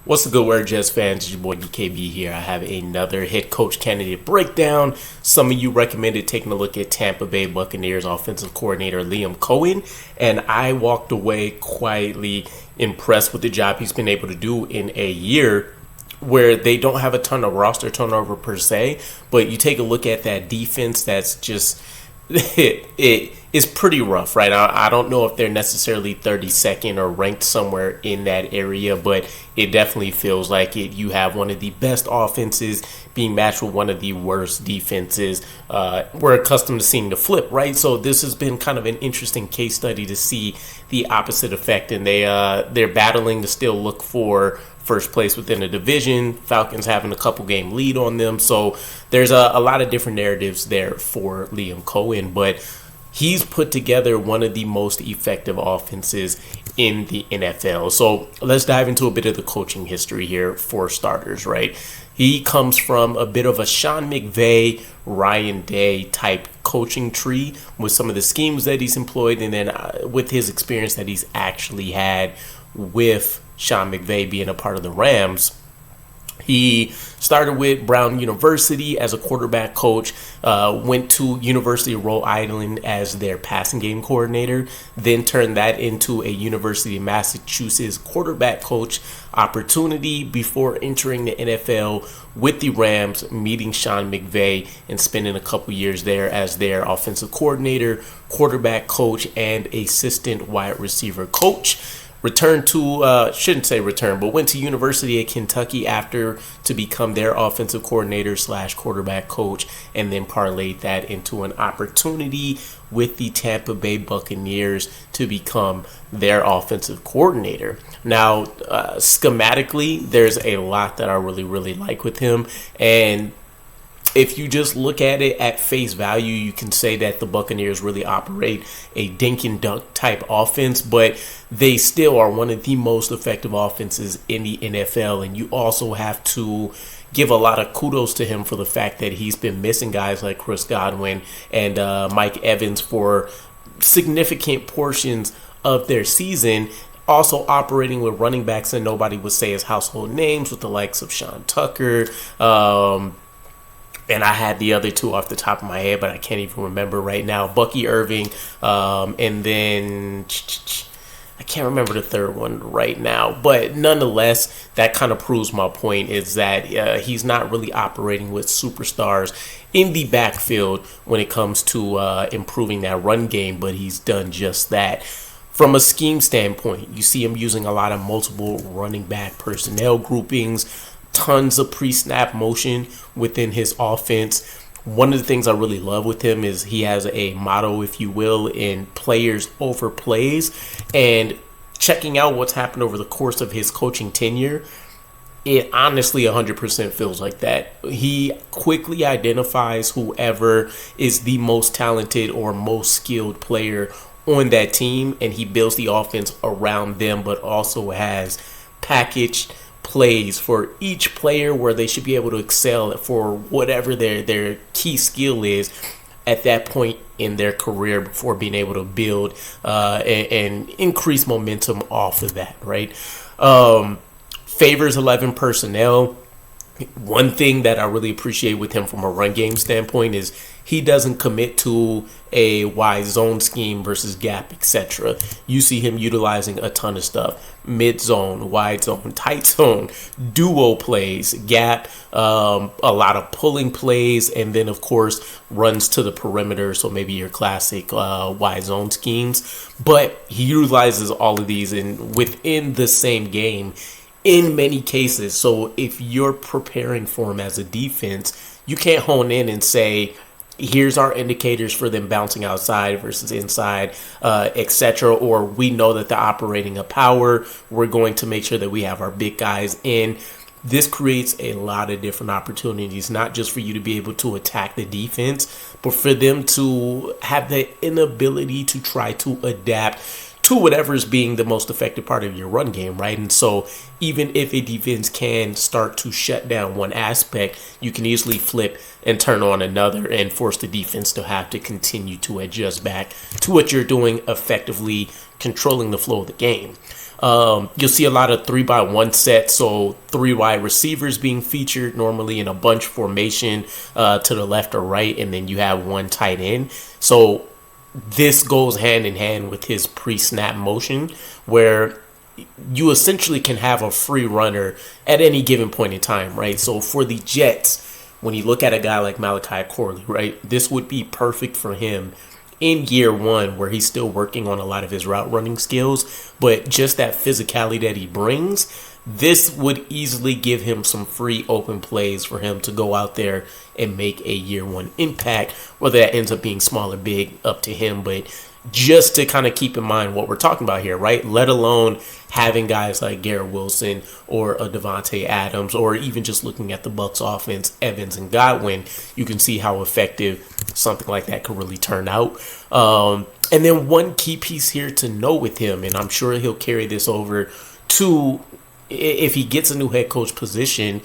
What's the good word, Jets fans? It's your boy DKB here. I have another head coach candidate breakdown. Some of you recommended taking a look at Tampa Bay Buccaneers offensive coordinator Liam Coen, and I walked away quietly impressed with the job he's been able to do in a year where they don't have a ton of roster turnover per se, but you take a look at that defense that's just it is pretty rough, right? I don't know if they're necessarily 32nd or ranked somewhere in that area, but it definitely feels like it. You have one of the best offenses being matched with one of the worst defenses. We're accustomed to seeing the flip, right? So this has been kind of an interesting case study to see the opposite effect, and they're battling to still look for first place within the division. Falcons having a couple game lead on them. So there's a lot of different narratives there for Liam Coen, but he's put together one of the most effective offenses in the NFL. So let's dive into a bit of the coaching history here for starters, right? He comes from a bit of a Sean McVay, Ryan Day type coaching tree with some of the schemes that he's employed, and then with his experience that he's actually had with Sean McVay being a part of the Rams. He started with Brown University as a quarterback coach, went to University of Rhode Island as their passing game coordinator, then turned that into a University of Massachusetts quarterback coach opportunity before entering the NFL with the Rams, meeting Sean McVay and spending a couple years there as their offensive coordinator, quarterback coach, and assistant wide receiver coach. Returned to, shouldn't say return, but went to University of Kentucky after to become their offensive coordinator / quarterback coach, and then parlayed that into an opportunity with the Tampa Bay Buccaneers to become their offensive coordinator. Now, schematically, there's a lot that I really like with him, and if you just look at it at face value, you can say that the Buccaneers really operate a dink and dunk type offense, but they still are one of the most effective offenses in the NFL. And you also have to give a lot of kudos to him for the fact that he's been missing guys like Chris Godwin and Mike Evans for significant portions of their season. Also operating with running backs that nobody would say is household names, with the likes of Sean Tucker, and I had the other two off the top of my head, but I can't even remember right now. Bucky Irving, and then I can't remember the third one right now. But nonetheless, that kind of proves my point, is that he's not really operating with superstars in the backfield when it comes to improving that run game, but he's done just that. From a scheme standpoint, you see him using a lot of multiple running back personnel groupings, tons of pre-snap motion within his offense. One of the things I really love with him is he has a motto, if you will, in players over plays. And checking out what's happened over the course of his coaching tenure, it honestly 100% feels like that. He quickly identifies whoever is the most talented or most skilled player on that team, and he builds the offense around them, but also has packaged plays for each player where they should be able to excel for whatever their key skill is at that point in their career before being able to build and increase momentum off of that, right? Favors 11 personnel. One thing that I really appreciate with him from a run game standpoint is he doesn't commit to a wide zone scheme versus gap, etc. You see him utilizing a ton of stuff: mid zone, wide zone, tight zone, duo plays, gap, a lot of pulling plays, and then of course runs to the perimeter. So maybe your classic wide zone schemes, but he utilizes all of these within the same game in many cases. So if you're preparing for him as a defense, you can't hone in and say, here's our indicators for them bouncing outside versus inside, etc. Or we know that they're operating a power. We're going to make sure that we have our big guys in. This creates a lot of different opportunities, not just for you to be able to attack the defense, but for them to have the inability to try to adapt to whatever's being the most effective part of your run game, right? And so even if a defense can start to shut down one aspect, you can easily flip and turn on another and force the defense to have to continue to adjust back to what you're doing, effectively controlling the flow of the game. You'll see a lot of 3-by-1 sets, so 3 wide receivers being featured, normally in a bunch formation to the left or right, and then you have 1 tight end. So this goes hand in hand with his pre-snap motion, where you essentially can have a free runner at any given point in time, right? So for the Jets, when you look at a guy like Malachi Corley, right, this would be perfect for him in year 1, where he's still working on a lot of his route running skills, but just that physicality that he brings, this would easily give him some free open plays for him to go out there and make a year 1 impact. Whether that ends up being small or big, up to him, but just to kind of keep in mind what we're talking about here, right? Let alone having guys like Garrett Wilson or a Devontae Adams, or even just looking at the Bucs offense, Evans and Godwin, you can see how effective something like that could really turn out. And then one key piece here to know with him, and I'm sure he'll carry this over to if he gets a new head coach position,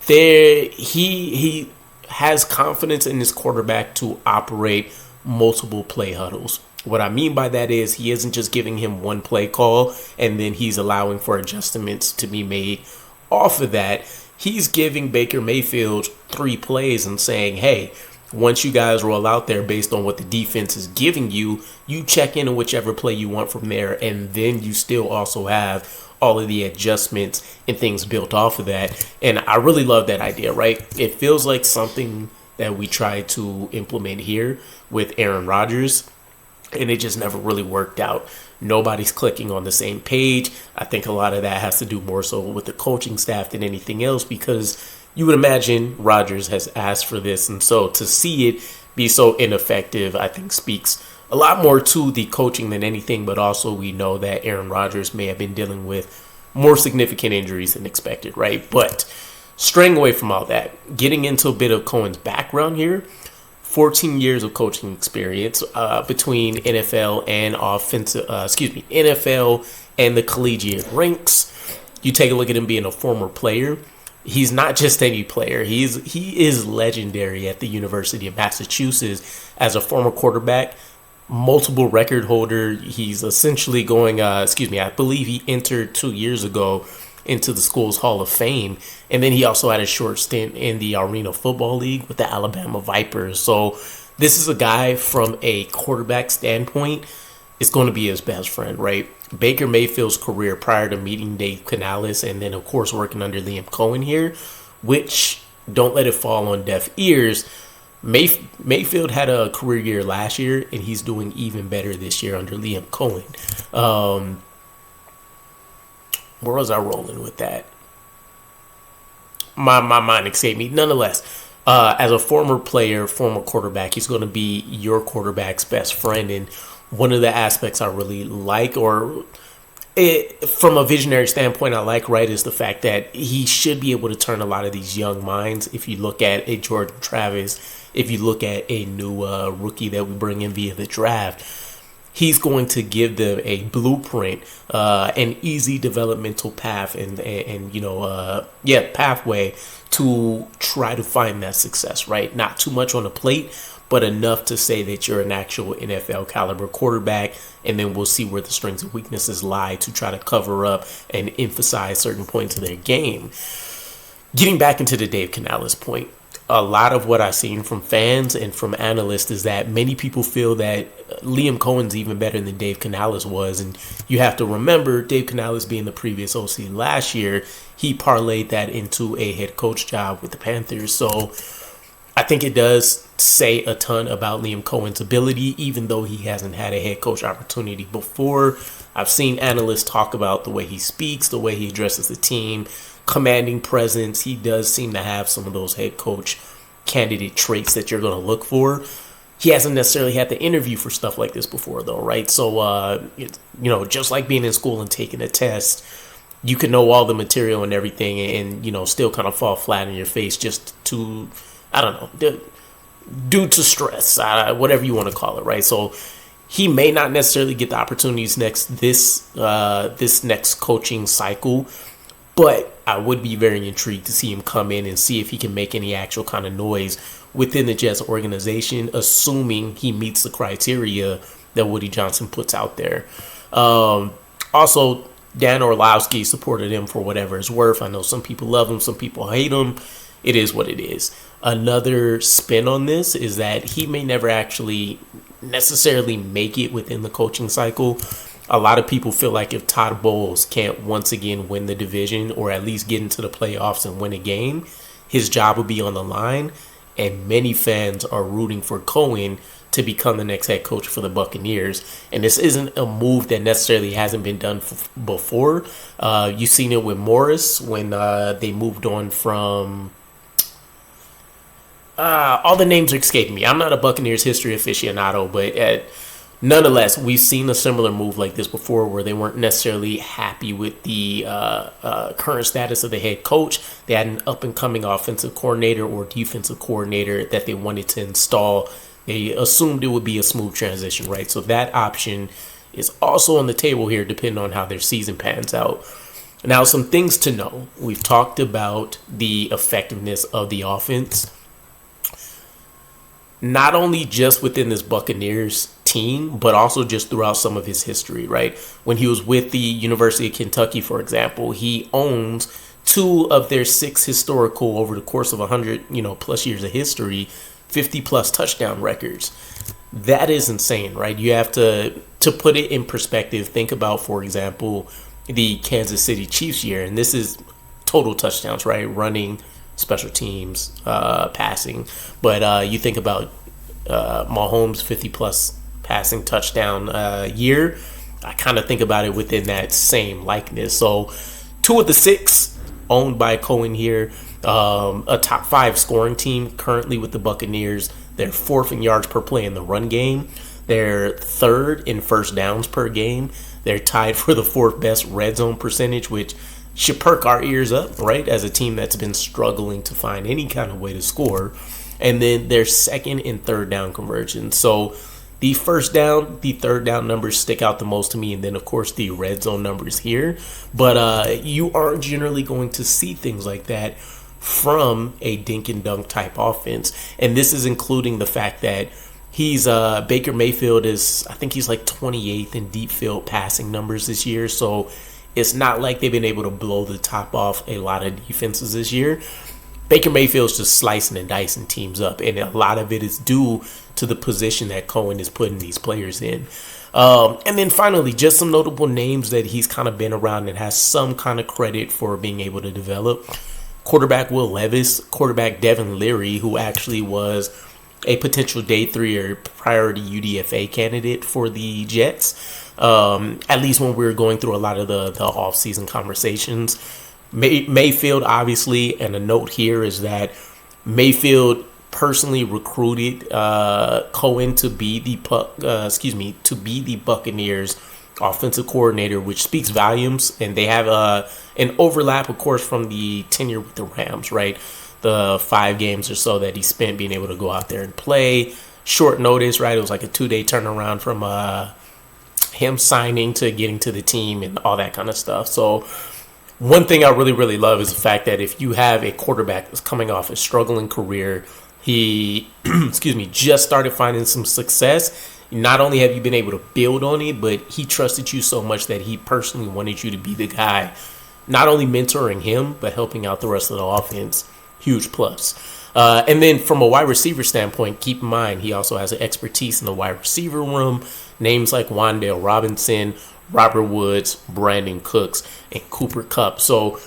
he has confidence in his quarterback to operate multiple play huddles. What I mean by that is he isn't just giving him 1 play call and then he's allowing for adjustments to be made off of that. He's giving Baker Mayfield 3 plays and saying, hey, once you guys roll out there based on what the defense is giving you, you check in on whichever play you want from there, and then you still also have all of the adjustments and things built off of that. And I really love that idea, right? It feels like something that we tried to implement here with Aaron Rodgers, and it just never really worked out. Nobody's clicking on the same page. I think a lot of that has to do more so with the coaching staff than anything else, because you would imagine Rodgers has asked for this, and so to see it be so ineffective, I think speaks a lot more to the coaching than anything, but also we know that Aaron Rodgers may have been dealing with more significant injuries than expected, right? But straying away from all that, getting into a bit of Coen's background here, 14 years of coaching experience between NFL and NFL and the collegiate ranks. You take a look at him being a former player. He's not just any player. He is legendary at the University of Massachusetts as a former quarterback, multiple record holder. He's essentially going, I believe he entered 2 years ago into the school's Hall of Fame. And then he also had a short stint in the Arena Football League with the Alabama Vipers. So this is a guy from a quarterback standpoint is going to be his best friend, right? Baker Mayfield's career prior to meeting Dave Canales and then, of course, working under Liam Coen here, which, don't let it fall on deaf ears, Mayfield had a career year last year, and he's doing even better this year under Liam Coen. Where was I rolling with that? My mind escaped me. Nonetheless, as a former player, former quarterback, he's going to be your quarterback's best friend. And one of the aspects I really like, from a visionary standpoint, I like, right, is the fact that he should be able to turn a lot of these young minds. If you look at a Jordan Travis, if you look at a new rookie that we bring in via the draft, he's going to give them a blueprint, an easy developmental path, pathway to try to find that success, right? Not too much on the plate, but enough to say that you're an actual NFL caliber quarterback, and then we'll see where the strengths and weaknesses lie to try to cover up and emphasize certain points of their game. Getting back into the Dave Canales point, a lot of what I've seen from fans and from analysts is that many people feel that Liam Coen's even better than Dave Canales was. And you have to remember, Dave Canales being the previous OC last year, he parlayed that into a head coach job with the Panthers. So I think it does say a ton about Liam Coen's ability, even though he hasn't had a head coach opportunity before. I've seen analysts talk about the way he speaks, the way he addresses the team, commanding presence. He does seem to have some of those head coach candidate traits that you're going to look for. He hasn't necessarily had to interview for stuff like this before, though, right? So, just like being in school and taking a test, you can know all the material and everything and, still kind of fall flat in your face just to, due to stress, whatever you want to call it, right? So he may not necessarily get the opportunities this next coaching cycle, but I would be very intrigued to see him come in and see if he can make any actual kind of noise within the Jets organization, assuming he meets the criteria that Woody Johnson puts out there. Also, Dan Orlovsky supported him for whatever it's worth. I know some people love him, some people hate him. It is what it is. Another spin on this is that he may never actually necessarily make it within the coaching cycle. A lot of people feel like if Todd Bowles can't once again win the division or at least get into the playoffs and win a game, his job will be on the line. And many fans are rooting for Coen to become the next head coach for the Buccaneers. And this isn't a move that necessarily hasn't been done before. You've seen it with Morris when they moved on from... all the names are escaping me. I'm not a Buccaneers history aficionado, but nonetheless, we've seen a similar move like this before where they weren't necessarily happy with the current status of the head coach. They had an up-and-coming offensive coordinator or defensive coordinator that they wanted to install. They assumed it would be a smooth transition, right? So that option is also on the table here depending on how their season pans out. Now, some things to know. We've talked about the effectiveness of the offense. Not only just within this Buccaneers team, but also just throughout some of his history, right? When he was with the University of Kentucky, for example, he owns 2 of their 6 historical, over the course of 100, plus years of history, 50 plus touchdown records. That is insane, right? You have to put it in perspective. Think about, for example, the Kansas City Chiefs year, and this is total touchdowns, right? Running, special teams, passing. But you think about Mahomes' 50-plus passing touchdown year. I kind of think about it within that same likeness. So 2 of the 6 owned by Coen here. A top 5 scoring team currently with the Buccaneers. They're 4th in yards per play in the run game. They're 3rd in first downs per game. They're tied for the 4th best red zone percentage, which should perk our ears up, right, as a team that's been struggling to find any kind of way to score. And then they're 2nd in third down conversions. So the first down, the third down numbers stick out the most to me, and then, of course, the red zone numbers here. But you aren't generally going to see things like that from a dink and dunk type offense. And this is including the fact that he's Baker Mayfield is, I think he's like 28th in deep field passing numbers this year. So it's not like they've been able to blow the top off a lot of defenses this year. Baker Mayfield's just slicing and dicing teams up, and a lot of it is due to the position that Coen is putting these players in. And then finally, just some notable names that he's kind of been around and has some kind of credit for being able to develop. Quarterback Will Levis, quarterback Devin Leary, who actually was a potential day 3 or priority UDFA candidate for the Jets, at least when we were going through a lot of the off-season conversations. Mayfield, obviously, and a note here is that Mayfield personally recruited Coen to be the Buccaneers offensive coordinator, which speaks volumes. And they have an overlap, of course, from the tenure with the Rams, right? The 5 games or so that he spent being able to go out there and play. Short notice, right? It was like a 2-day turnaround from him signing to getting to the team and all that kind of stuff. So one thing I really, really love is the fact that if you have a quarterback that's coming off a struggling career, he, just started finding some success. Not only have you been able to build on it, but he trusted you so much that he personally wanted you to be the guy, not only mentoring him, but helping out the rest of the offense. Huge plus. And then from a wide receiver standpoint, keep in mind, he also has an expertise in the wide receiver room. Names like Wan'Dale Robinson, Robert Woods, Brandon Cooks, and Cooper Kupp. So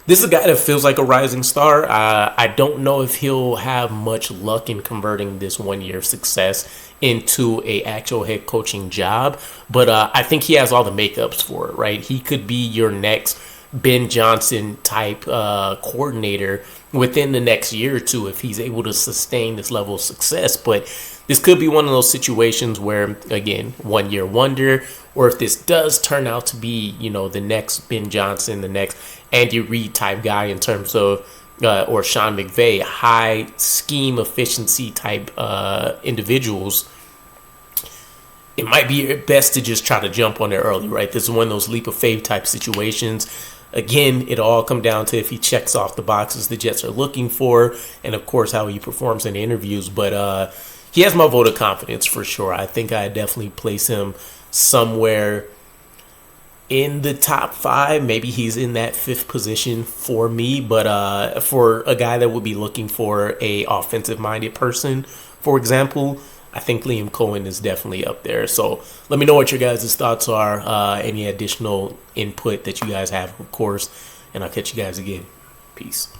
this is a guy that feels like a rising star. I don't know if he'll have much luck in converting this 1 year of success into a actual head coaching job, but I think he has all the makeups for it, right? He could be your next Ben Johnson type coordinator within the next year or two if he's able to sustain this level of success. But this could be one of those situations where, again, 1 year wonder, or if this does turn out to be, the next Ben Johnson, the next Andy Reid type guy in terms of, or Sean McVay, high scheme efficiency type individuals, it might be best to just try to jump on there early, right? This is one of those leap of faith type situations. Again, it'll all come down to if he checks off the boxes the Jets are looking for, and of course how he performs in the interviews. But he has my vote of confidence for sure. I think I definitely place him somewhere in the top 5. Maybe he's in that 5th position for me. But for a guy that would be looking for a offensive-minded person, for example, I think Liam Coen is definitely up there. So let me know what your guys' thoughts are. Any additional input that you guys have, of course. And I'll catch you guys again. Peace.